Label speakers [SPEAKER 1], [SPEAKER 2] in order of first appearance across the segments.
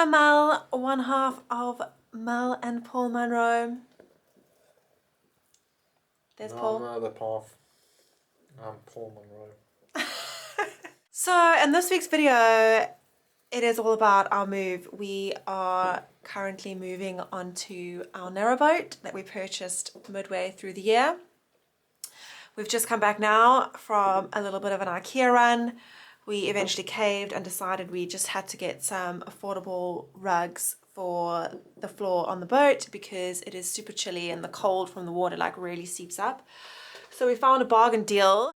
[SPEAKER 1] I'm Mel, one half of Mel and Paul Monroe. There's Paul.
[SPEAKER 2] I'm the path. I'm Paul Monroe.
[SPEAKER 1] So in this week's video, it is all about our move. We are currently moving onto our narrowboat that we purchased midway through the year. We've just come back now from a little bit of an IKEA run. We eventually caved and decided we just had to get some affordable rugs for the floor on the boat because it is super chilly and the cold from the water like really seeps up. So we found a bargain deal.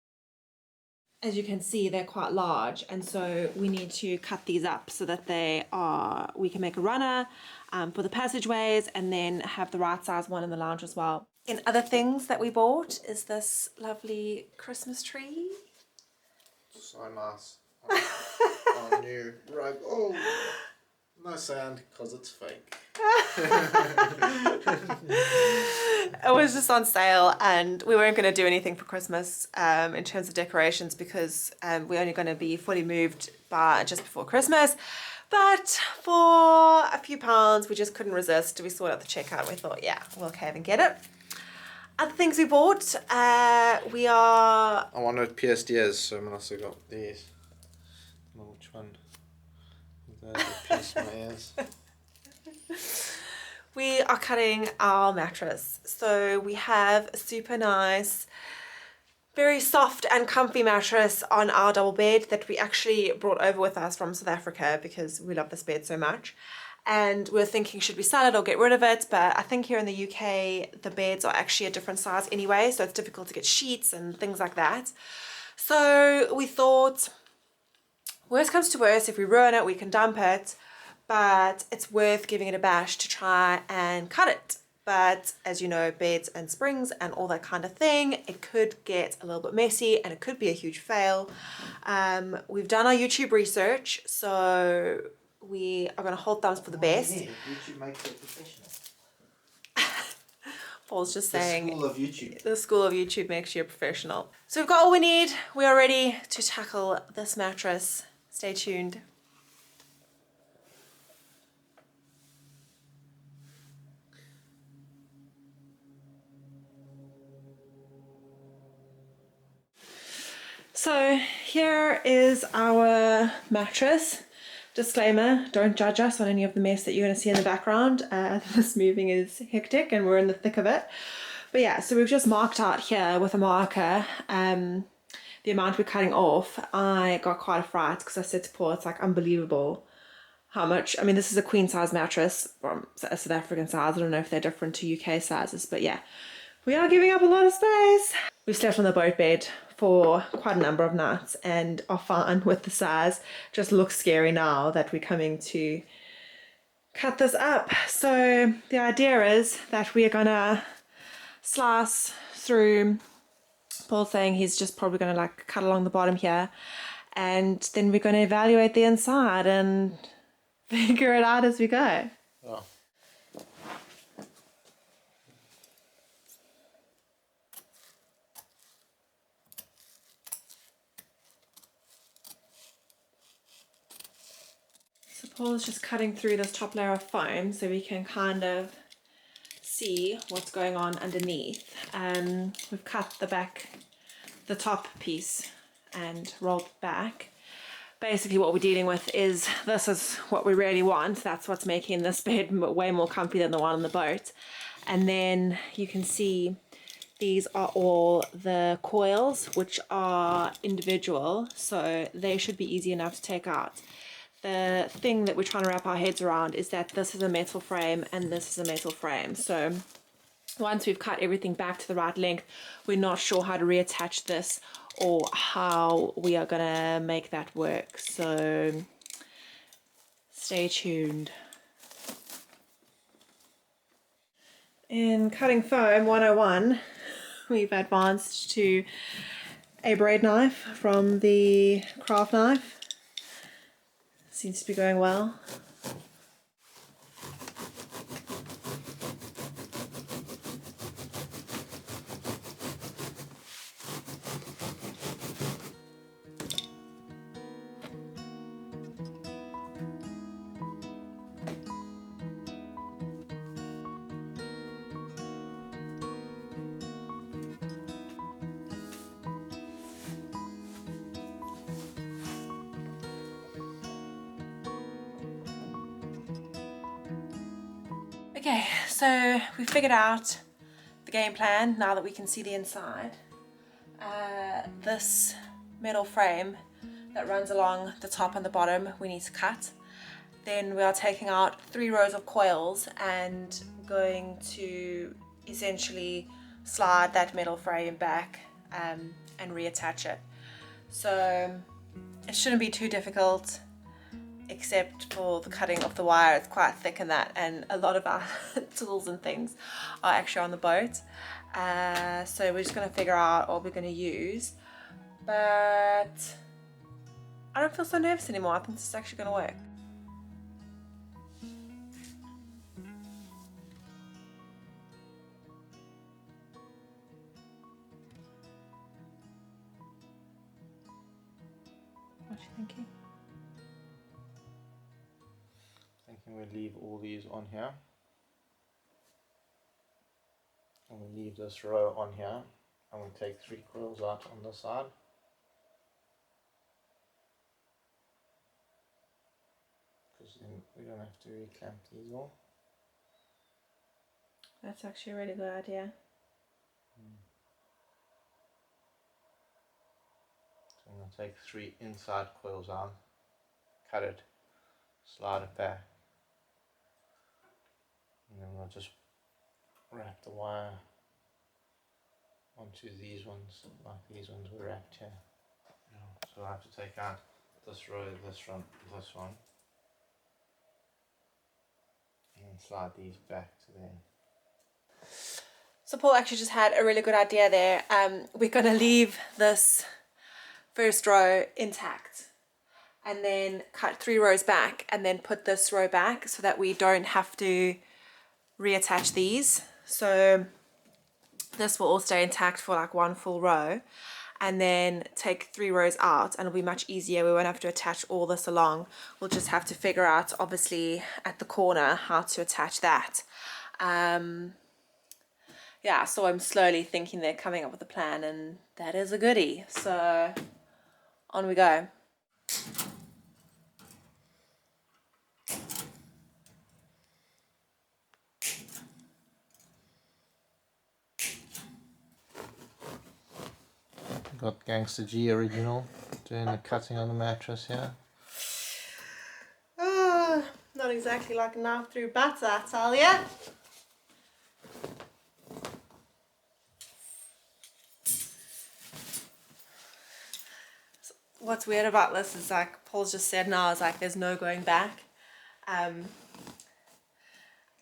[SPEAKER 1] As you can see, they're quite large, and so we need to cut these up so that we can make a runner for the passageways and then have the right size one in the lounge as well. In other things that we bought is this lovely Christmas tree.
[SPEAKER 2] So nice. Our new rug. Oh, no sound because it's fake.
[SPEAKER 1] It was just on sale and we weren't going to do anything for Christmas in terms of decorations because we're only going to be fully moved by just before Christmas. But for a few pounds, we just couldn't resist. We saw it at the checkout. We thought, yeah, we'll cave and get it. Other things we bought, I
[SPEAKER 2] wanted pierced ears, so I also got these. I don't know which one. Those pierced my ears.
[SPEAKER 1] We are cutting our mattress. So we have a super nice, very soft and comfy mattress on our double bed that we actually brought over with us from South Africa because we love this bed so much. And we're thinking, should we sell it or get rid of it? But I think here in the UK, the beds are actually a different size anyway, so it's difficult to get sheets and things like that. So we thought, worst comes to worst, if we ruin it, we can dump it, but it's worth giving it a bash to try and cut it. But as you know, beds and springs and all that kind of thing, it could get a little bit messy and it could be a huge fail. We've done our YouTube research, so we are going to hold thumbs for the best.
[SPEAKER 3] YouTube makes it professional.
[SPEAKER 1] Paul's just saying
[SPEAKER 3] the school of YouTube.
[SPEAKER 1] The school of YouTube makes you a professional. So we've got all we need. We are ready to tackle this mattress. Stay tuned. So here is our mattress. Disclaimer, don't judge us on any of the mess that you're going to see in the background. This moving is hectic and we're in the thick of it. But yeah, so we've just marked out here with a marker the amount we're cutting off. I got quite a fright because I said to Paul, it's like unbelievable how much. I mean, this is a queen size mattress from a South African size. I don't know if they're different to UK sizes, but yeah, we are giving up a lot of space. We've slept on the boat bed for quite a number of nights and are fine with the size. Just looks scary now that we're coming to cut this up. So the idea is that we are gonna slice through. Paul's saying he's just probably gonna like cut along the bottom here, and then we're gonna evaluate the inside and figure it out as we go.
[SPEAKER 2] Oh.
[SPEAKER 1] Paul's just cutting through this top layer of foam so we can kind of see what's going on underneath. We've cut the top piece and rolled back. Basically what we're dealing with is, this is what we really want. That's what's making this bed way more comfy than the one on the boat. And then you can see these are all the coils, which are individual, so they should be easy enough to take out. The thing that we're trying to wrap our heads around is that this is a metal frame and this is a metal frame. So once we've cut everything back to the right length, we're not sure how to reattach this or how we are gonna make that work. So stay tuned. In cutting foam 101, we've advanced to a braid knife from the craft knife. Seems to be going well. Okay, so we figured out the game plan now that we can see the inside. This metal frame that runs along the top and the bottom we need to cut. Then we are taking out 3 rows of coils and going to essentially slide that metal frame back and reattach it. So it shouldn't be too difficult, except for the cutting of the wire. It's quite thick in that, and a lot of our tools and things are actually on the boat. So we're just going to figure out what we're going to use, but I don't feel so nervous anymore. I think this is actually going to work. What are you thinking?
[SPEAKER 2] Thinking we leave all these on here. And we leave this row on here. And we take 3 coils out on this side. Because then we don't have to re-clamp these all.
[SPEAKER 1] That's actually a really good idea.
[SPEAKER 2] So I'm going to take 3 inside coils out, cut it, slide it back, and then we'll just wrap the wire onto these ones, like these ones were wrapped here. So I have to take out this row, this one, and then slide these back to there.
[SPEAKER 1] So Paul actually just had a really good idea there. We're going to leave this first row intact and then cut 3 rows back and then put this row back so that we don't have to reattach these. So this will all stay intact for like 1 full row, and then take 3 rows out, and it'll be much easier. We won't have to attach all this along. We'll just have to figure out, obviously, at the corner how to attach that. Yeah, so I'm slowly thinking they're coming up with a plan, and that is a goodie. So on we go.
[SPEAKER 2] Got Gangster G original doing the cutting on the mattress here.
[SPEAKER 1] Not exactly like a knife through butter, I tell ya. What's weird about this is like Paul's just said now is like there's no going back, and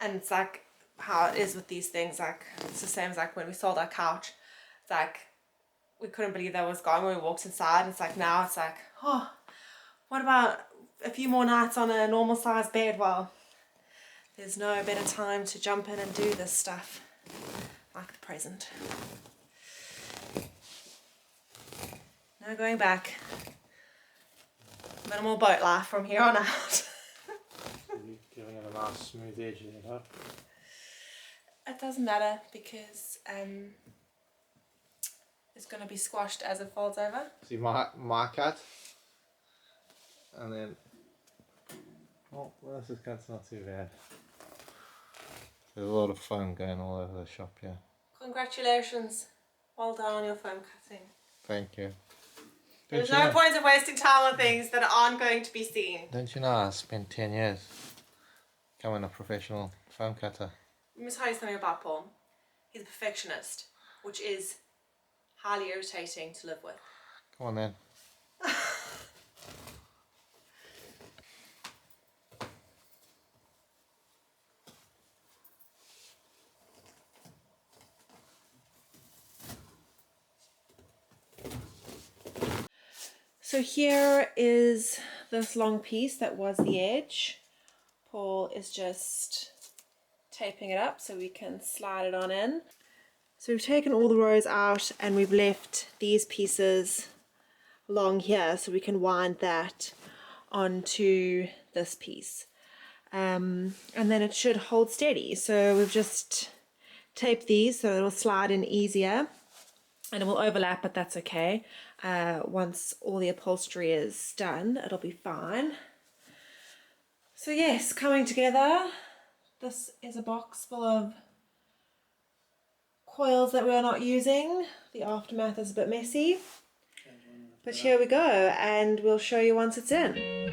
[SPEAKER 1] it's like how it is with these things. Like it's the same as like when we sold our couch. It's like we couldn't believe that was gone when we walked inside, and it's like now it's like, oh, what about a few more nights on a normal size bed? Well, there's no better time to jump in and do this stuff like the present. No going back. Minimal boat life from here on out.
[SPEAKER 2] Giving it a nice smooth edge, you know.
[SPEAKER 1] It doesn't matter because it's going to be squashed as it folds over.
[SPEAKER 2] See my cut, and then this cut's not too bad. There's a lot of foam going all over the shop here.
[SPEAKER 1] Congratulations. Well done on your foam cutting.
[SPEAKER 2] Thank you.
[SPEAKER 1] There's no point in wasting time on things that aren't going to be seen.
[SPEAKER 2] Don't you know I spent 10 years becoming a professional foam cutter?
[SPEAKER 1] Let me tell you something about Paul. He's a perfectionist, which is highly irritating to live with.
[SPEAKER 2] Come on then.
[SPEAKER 1] So here is this long piece that was the edge. Paul is just taping it up so we can slide it on in. So we've taken all the rows out and we've left these pieces along here so we can wind that onto this piece. And then it should hold steady. So we've just taped these so it'll slide in easier. And it will overlap, but that's okay. Once all the upholstery is done, it'll be fine. So yes, coming together, This is a box full of coils that we're not using. The aftermath is a bit messy. But here we go, and we'll show you once it's in.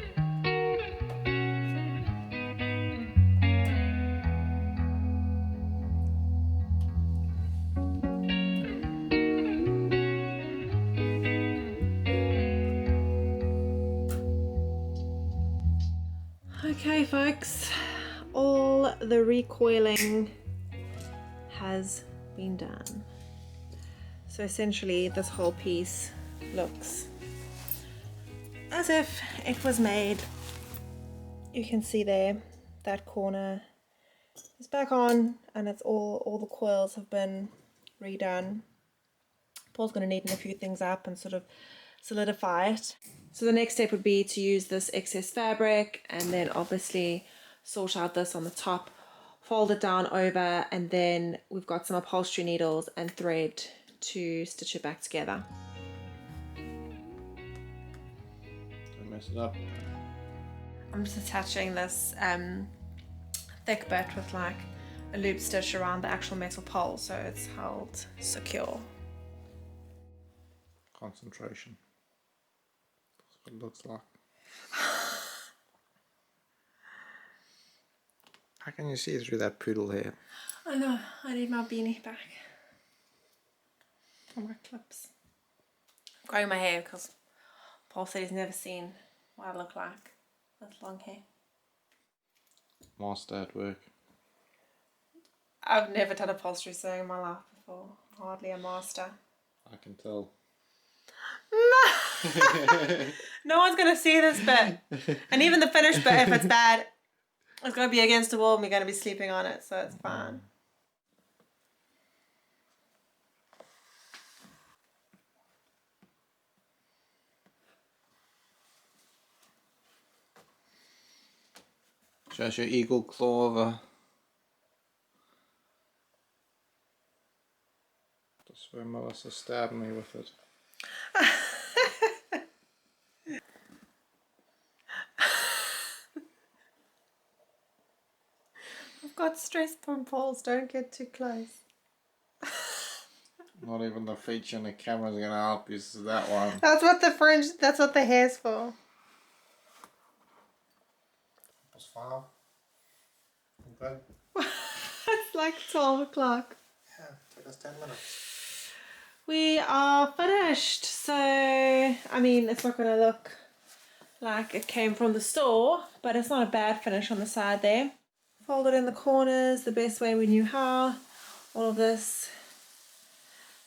[SPEAKER 1] Okay folks, all the recoiling has been done. So essentially this whole piece looks as if it was made. You can see there, that corner is back on, and it's all the coils have been redone. Paul's going to neaten a few things up and sort of solidify it. So the next step would be to use this excess fabric and then obviously sort out this on the top, fold it down over, and then we've got some upholstery needles and thread to stitch it back together.
[SPEAKER 2] Don't mess it up.
[SPEAKER 1] I'm just attaching this thick bit with like a loop stitch around the actual metal pole so it's held secure.
[SPEAKER 2] Concentration. That's what it looks like. How can you see through that poodle hair?
[SPEAKER 1] I know, I need my beanie back. And my clips. I'm growing my hair because Paul said he's never seen what I look like with long hair.
[SPEAKER 2] Master at work.
[SPEAKER 1] I've never done upholstery sewing in my life before. Hardly a master.
[SPEAKER 2] I can tell.
[SPEAKER 1] No! No one's going to see this bit. And even the finished bit, if it's bad, it's going to be against the wall and we're going to be sleeping on it, so it's fine.
[SPEAKER 2] Shows your eagle claw over. That's where Melissa stabbed me with it.
[SPEAKER 1] I've got stress pimples, don't get too close.
[SPEAKER 2] Not even the feature in the camera's gonna help you, so that one.
[SPEAKER 1] That's what the fringe, that's what the hair's for.
[SPEAKER 2] It's fine. Okay.
[SPEAKER 1] It's like 12 o'clock.
[SPEAKER 2] Yeah, take us 10 minutes.
[SPEAKER 1] We are finished, so I mean it's not going to look like it came from the store, but it's not a bad finish on the side there. Fold it in the corners the best way we knew how. All of this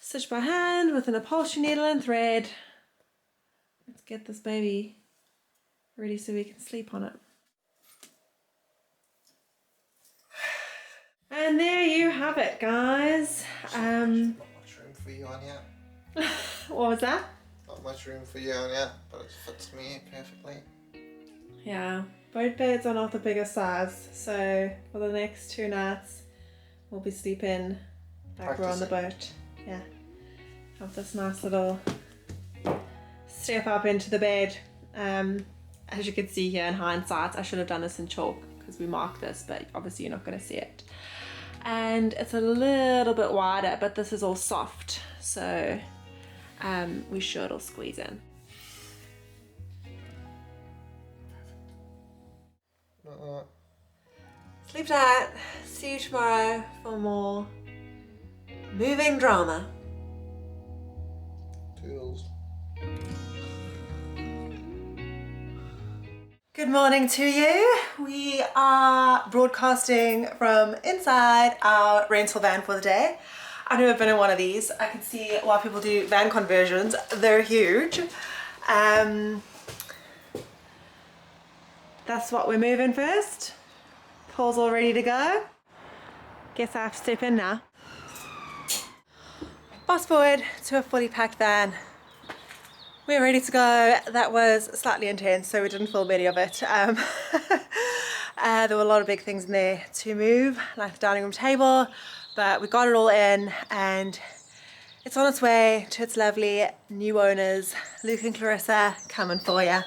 [SPEAKER 1] stitched by hand with an upholstery needle and thread. Let's get this baby ready so we can sleep on it. And there you have it, guys.
[SPEAKER 2] Not much room for you on here.
[SPEAKER 1] What was that?
[SPEAKER 2] Not much room for you on here, but it fits me perfectly.
[SPEAKER 1] Yeah, boat beds are not the biggest size, so for the next 2 nights we'll be sleeping like we're on the boat. Yeah, have this nice little step up into the bed. As you can see here in hindsight, I should have done this in chalk because we marked this, but obviously you're not going to see it. And it's a little bit wider, but this is all soft, so we're sure it'll squeeze in. Sleep tight. See you tomorrow for more moving drama.
[SPEAKER 2] Toodles.
[SPEAKER 1] Good morning to you. We are broadcasting from inside our rental van for the day. I've never been in one of these. I can see why people do van conversions. They're huge. That's what we're moving first. Paul's all ready to go. Guess I have to step in now. Fast forward to a fully packed van. We're ready to go. That was slightly intense, so we didn't film any of it. There were a lot of big things in there to move, like the dining room table, but we got it all in and it's on its way to its lovely new owners. Luke and Clarissa coming for you.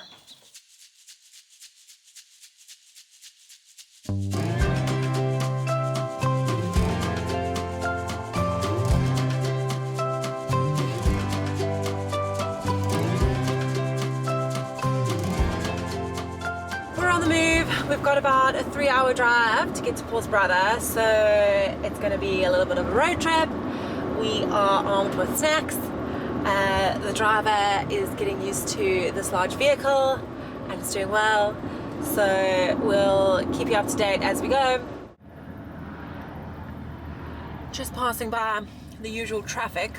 [SPEAKER 1] we've got about a 3-hour drive to get to Paul's brother, so it's going to be a little bit of a road trip. We are armed with snacks. The driver is getting used to this large vehicle and it's doing well, so we'll keep you up to date as we go. Just passing by the usual traffic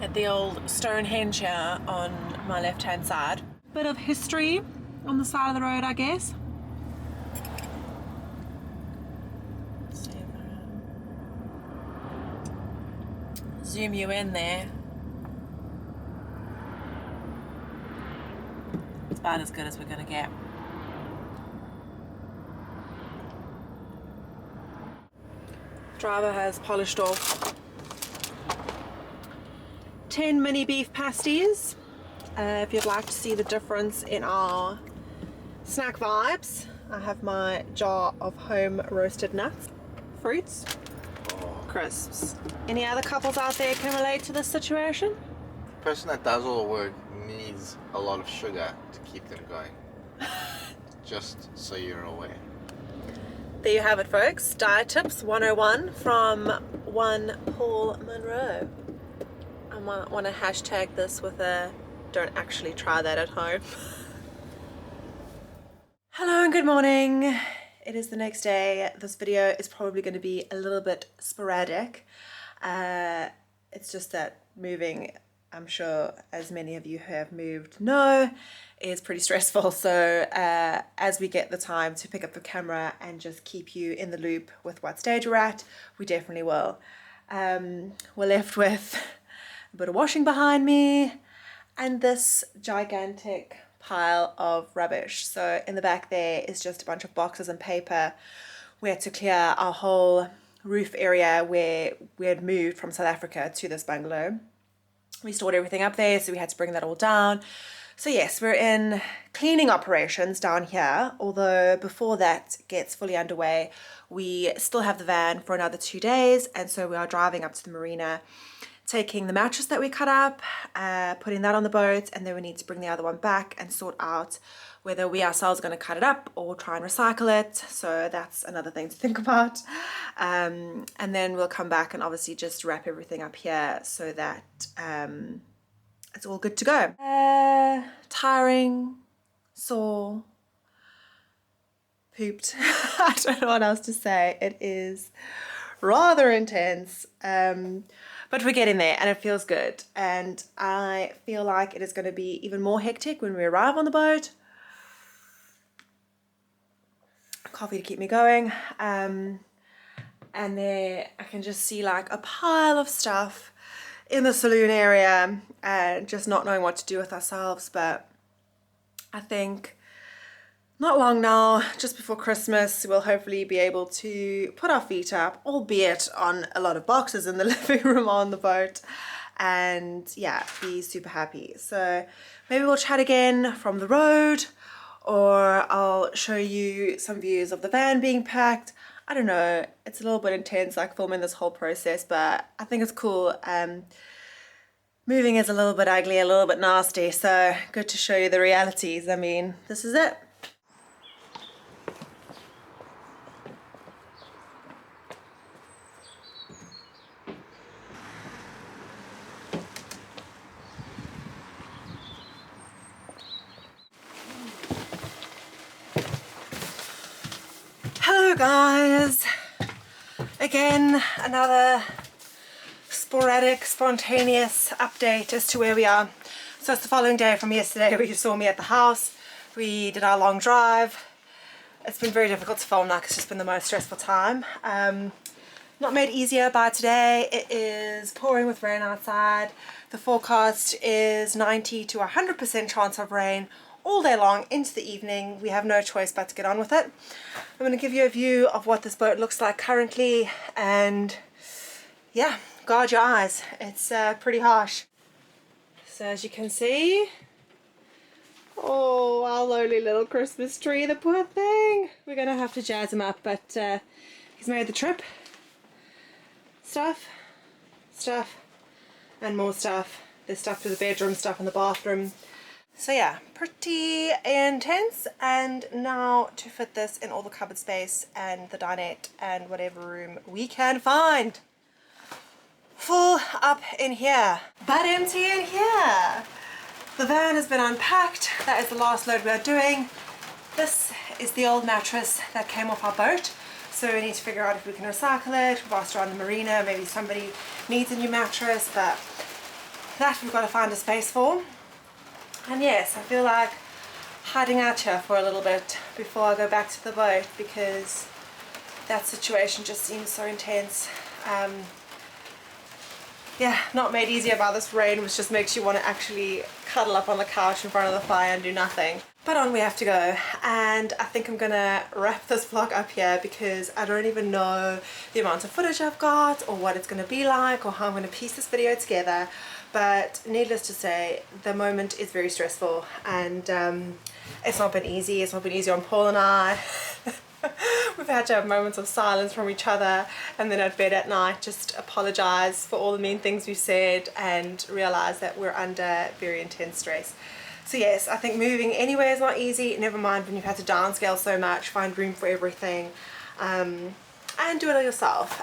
[SPEAKER 1] at the old Stonehenge here on my left hand side. Bit of history on the side of the road, I guess. Zoom you in there. It's about as good as we're gonna get. Driver has polished off 10 mini beef pasties. If you'd like to see the difference in our snack vibes, I have my jar of home roasted nuts, fruits, crisps. Any other couples out there can relate to this situation?
[SPEAKER 2] The person that does all the work needs a lot of sugar to keep them going. Just so you're aware.
[SPEAKER 1] There you have it, folks. Diet Tips 101 from one Paul Monroe. I might want to hashtag this with a "don't actually try that at home." Hello and good morning. It is the next day. This video is probably going to be a little bit sporadic. It's just that moving, I'm sure as many of you who have moved know, is pretty stressful. So as we get the time to pick up the camera and just keep you in the loop with what stage we're at, we definitely will. We're left with a bit of washing behind me and this gigantic pile of rubbish. So in the back there is just a bunch of boxes and paper. We had to clear our whole roof area where we had moved from South Africa to this bungalow. We stored everything up there, so we had to bring that all down. So yes, we're in cleaning operations down here, although before that gets fully underway, we still have the van for another 2 days, and so we are driving up to the marina, taking the mattress that we cut up, putting that on the boat, and then we need to bring the other one back and sort out whether we ourselves are going to cut it up or try and recycle it. So that's another thing to think about. And then we'll come back and obviously just wrap everything up here so that it's all good to go. Tiring, sore, pooped. I don't know what else to say. It is rather intense. But we're getting there and it feels good. And I feel like it is going to be even more hectic when we arrive on the boat. Coffee to keep me going. And there I can just see like a pile of stuff in the saloon area and just not knowing what to do with ourselves. But I think not long now, just before Christmas, we'll hopefully be able to put our feet up, albeit on a lot of boxes in the living room on the boat, and yeah, be super happy. So maybe we'll chat again from the road, or I'll show you some views of the van being packed. I don't know, it's a little bit intense, like filming this whole process, but I think it's cool. Moving is a little bit ugly, a little bit nasty, so good to show you the realities. I mean, this is it. Hello guys, again another sporadic, spontaneous update as to where we are. So it's the following day from yesterday where you saw me at the house. We did our long drive. It's been very difficult to film, like it's just been the most stressful time. Not made easier by today. It is pouring with rain outside. The forecast is 90 to 100% chance of rain all day long into the evening. We have no choice but to get on with it. I'm going to give you a view of what this boat looks like currently, and yeah, guard your eyes. It's pretty harsh. So as you can see, oh, our lonely little Christmas tree, the poor thing. We're going to have to jazz him up, but he's made the trip. Stuff, and more stuff. There's stuff to the bedroom, stuff in the bathroom. So yeah, pretty intense. And now to fit this in all the cupboard space and the dinette and whatever room we can find. Full up in here, but empty in here. The van has been unpacked. That is the last load we are doing. This is the old mattress that came off our boat. So we need to figure out if we can recycle it. We've asked around the marina, maybe somebody needs a new mattress, but that we've got to find a space for. And yes, I feel like hiding out here for a little bit before I go back to the boat, because that situation just seems so intense. Yeah, not made easier by this rain, which just makes you want to actually cuddle up on the couch in front of the fire and do nothing. But on we have to go, and I think I'm gonna wrap this vlog up here because I don't even know the amount of footage I've got or what it's gonna be like or how I'm gonna piece this video together. But needless to say, the moment is very stressful, and it's not been easy. It's not been easy on Paul and I. We've had to have moments of silence from each other, and then at bed at night just apologize for all the mean things we said and realize that we're under very intense stress. So yes, I think moving anywhere is not easy, never mind when you've had to downscale so much, find room for everything, and do it all yourself.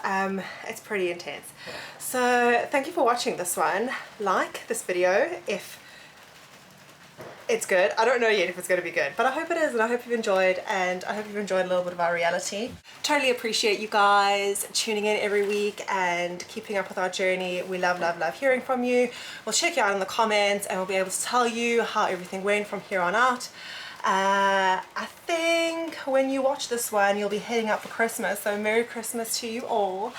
[SPEAKER 1] It's pretty intense. So thank you for watching this one. Like this video if it's good. I don't know yet if it's going to be good, but I hope it is, and I hope you've enjoyed, and I hope you've enjoyed a little bit of our reality. Totally appreciate you guys tuning in every week and keeping up with our journey. We love, love, love hearing from you. We'll check you out in the comments, and we'll be able to tell you how everything went from here on out. I think when you watch this one, you'll be heading out for Christmas, so Merry Christmas to you all.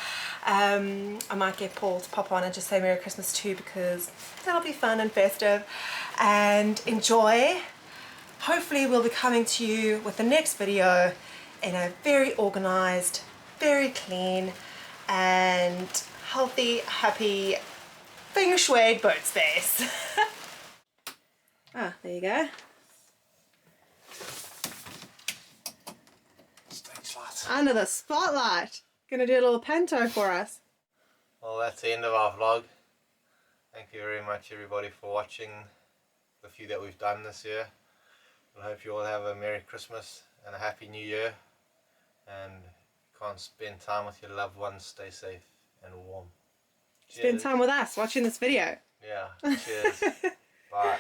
[SPEAKER 1] I might get Paul to pop on and just say Merry Christmas too, because that'll be fun and festive. And enjoy. Hopefully we'll be coming to you with the next video in a very organized, very clean and healthy, happy, feng shui boat space. Ah, there you go. Under the spotlight. Gonna do a little panto for us.
[SPEAKER 2] Well, that's the end of our vlog. Thank you very much everybody for watching the few that we've done this year. I hope you all have a Merry Christmas and a Happy New Year. And if you can't spend time with your loved ones, stay safe and warm. Cheers.
[SPEAKER 1] Spend time with us watching this video.
[SPEAKER 2] Yeah, cheers. Bye.